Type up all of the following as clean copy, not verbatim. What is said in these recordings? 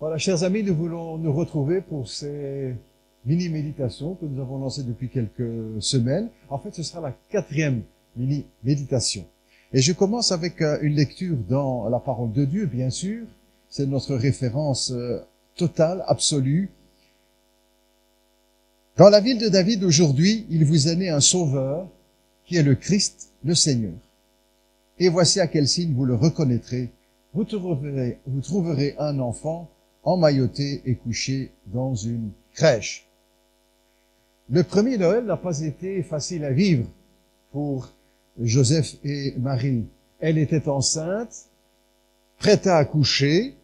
Voilà, chers amis, nous voulons nous retrouver pour ces mini-méditations que nous avons lancées depuis quelques semaines. En fait, ce sera la 4e mini-méditation. Et je commence avec une lecture dans la parole de Dieu, bien sûr. C'est notre référence totale, absolue. Dans la ville de David, aujourd'hui, il vous est né un sauveur, qui est le Christ, le Seigneur. Et voici à quel signe vous le reconnaîtrez. Vous trouverez un enfant emmailloté et couché dans une crèche. Le premier Noël n'a pas été facile à vivre pour Joseph et Marie. Elle était enceinte, prête à accoucher,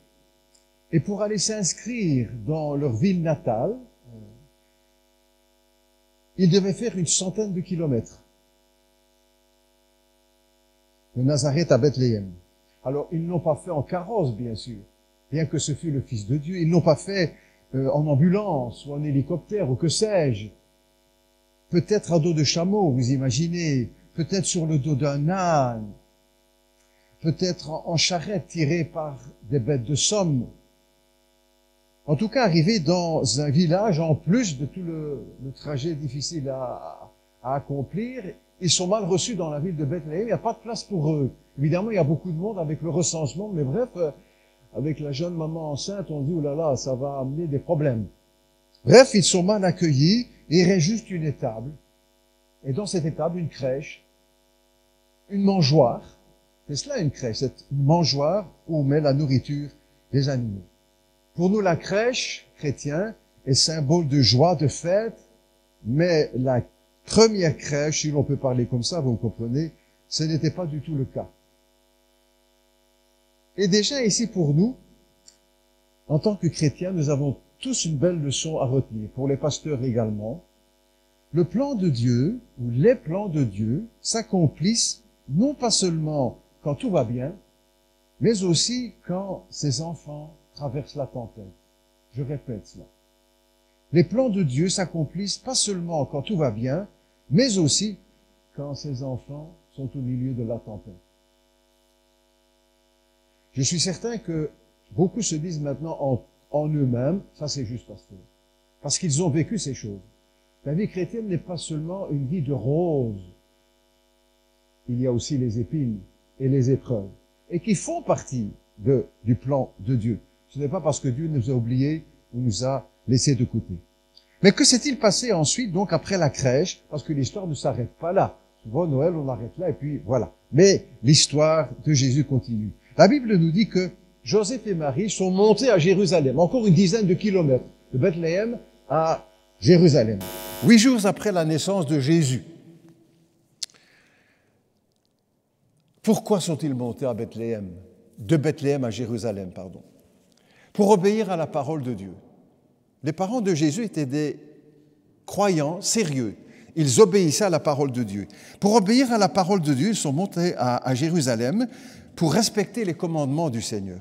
et pour aller s'inscrire dans leur ville natale, ils devaient faire une centaine de kilomètres de Nazareth à Bethléem. Alors, ils ne l'ont pas fait en carrosse, bien sûr, bien que ce fût le Fils de Dieu. Ils ne l'ont pas fait en ambulance ou en hélicoptère ou que sais-je. Peut-être à dos de chameau, vous imaginez, peut-être sur le dos d'un âne, peut-être en charrette tirée par des bêtes de somme. En tout cas, arrivés dans un village, en plus de tout le trajet difficile à accomplir, ils sont mal reçus dans la ville de Bethléem, il n'y a pas de place pour eux. Évidemment, il y a beaucoup de monde avec le recensement, mais bref, avec la jeune maman enceinte, on dit, oh là là, ça va amener des problèmes. Bref, ils sont mal accueillis, et il reste juste une étable. Et dans cette étable, une crèche, une mangeoire. C'est cela une crèche, c'est une mangeoire où on met la nourriture des animaux. Pour nous, la crèche, chrétien, est symbole de joie, de fête, mais la première crèche, si l'on peut parler comme ça, vous me comprenez, ce n'était pas du tout le cas. Et déjà ici pour nous, en tant que chrétiens, nous avons tous une belle leçon à retenir, pour les pasteurs également. Le plan de Dieu, ou les plans de Dieu, s'accomplissent non pas seulement quand tout va bien, mais aussi quand ses enfants traversent la tempête. Je répète cela. Les plans de Dieu s'accomplissent pas seulement quand tout va bien, mais aussi quand ses enfants sont au milieu de la tempête. Je suis certain que beaucoup se disent maintenant en eux-mêmes, ça c'est juste parce qu'ils ont vécu ces choses. La vie chrétienne n'est pas seulement une vie de roses. Il y a aussi les épines et les épreuves, et qui font partie du plan de Dieu. Ce n'est pas parce que Dieu nous a oubliés ou nous a laissés de côté. Mais que s'est-il passé ensuite, donc après la crèche? Parce que l'histoire ne s'arrête pas là. Souvent, Noël, on arrête là et puis voilà. Mais l'histoire de Jésus continue. La Bible nous dit que Joseph et Marie sont montés à Jérusalem, encore une dizaine de kilomètres, de Bethléem à Jérusalem. 8 jours après la naissance de Jésus. Pourquoi sont-ils montés à Bethléem? De Bethléem à Jérusalem, pardon. Pour obéir à la parole de Dieu. Les parents de Jésus étaient des croyants sérieux. Ils obéissaient à la parole de Dieu. Pour obéir à la parole de Dieu, ils sont montés à Jérusalem pour respecter les commandements du Seigneur.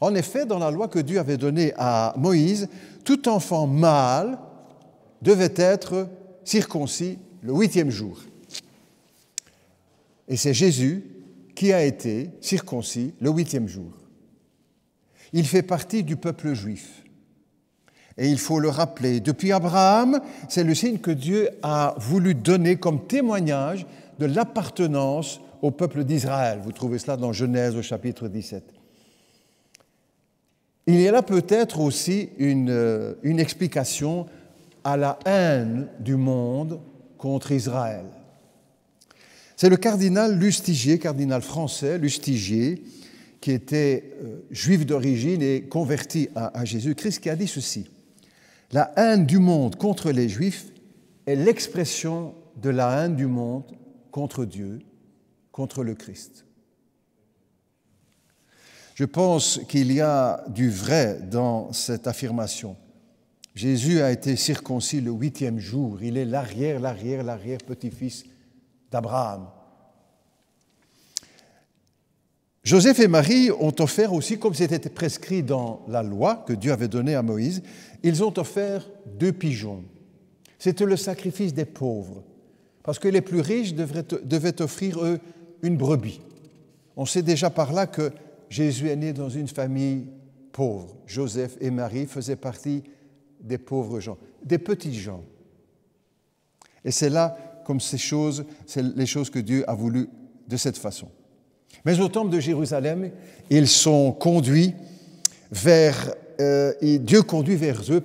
En effet, dans la loi que Dieu avait donnée à Moïse, tout enfant mâle devait être circoncis le 8e jour. Et c'est Jésus qui a été circoncis le 8e jour. Il fait partie du peuple juif. Et il faut le rappeler, depuis Abraham, c'est le signe que Dieu a voulu donner comme témoignage de l'appartenance au peuple d'Israël. Vous trouvez cela dans Genèse au chapitre 17. Il y a là peut-être aussi une explication à la haine du monde contre Israël. C'est le cardinal Lustiger, cardinal français, Lustiger, qui était juif d'origine et converti à Jésus-Christ, qui a dit ceci. La haine du monde contre les Juifs est l'expression de la haine du monde contre Dieu, contre le Christ. Je pense qu'il y a du vrai dans cette affirmation. Jésus a été circoncis le 8e jour. Il est l'arrière-petit-fils d'Abraham. Joseph et Marie ont offert aussi, comme c'était prescrit dans la loi que Dieu avait donnée à Moïse, ils ont offert 2 pigeons. C'était le sacrifice des pauvres, parce que les plus riches devaient offrir, eux, une brebis. On sait déjà par là que Jésus est né dans une famille pauvres. Joseph et Marie faisaient partie des pauvres gens, des petits gens. Et c'est là, comme c'est les choses que Dieu a voulu de cette façon. Mais au temple de Jérusalem, ils sont conduits et Dieu conduit vers eux,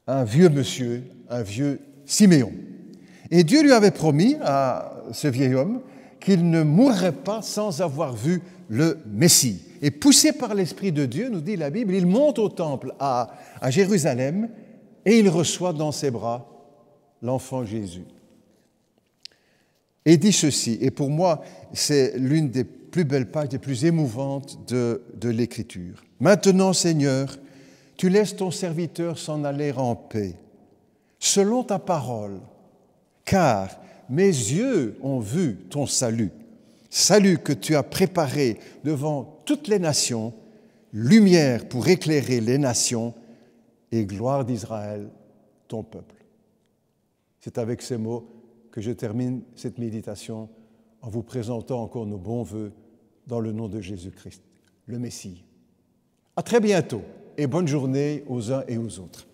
un vieux monsieur, un vieux Siméon. Et Dieu lui avait promis à ce vieil homme qu'il ne mourrait pas sans avoir vu le Messie. Et poussé par l'Esprit de Dieu, nous dit la Bible, il monte au temple à Jérusalem et il reçoit dans ses bras l'enfant Jésus. Et dit ceci, et pour moi, c'est l'une des plus belles pages, des plus émouvantes de l'Écriture. « Maintenant, Seigneur, tu laisses ton serviteur s'en aller en paix, selon ta parole, car mes yeux ont vu ton salut, salut que tu as préparé devant toutes les nations, lumière pour éclairer les nations et gloire d'Israël, ton peuple. » C'est avec ces mots que je termine cette méditation en vous présentant encore nos bons vœux dans le nom de Jésus-Christ, le Messie. À très bientôt et bonne journée aux uns et aux autres.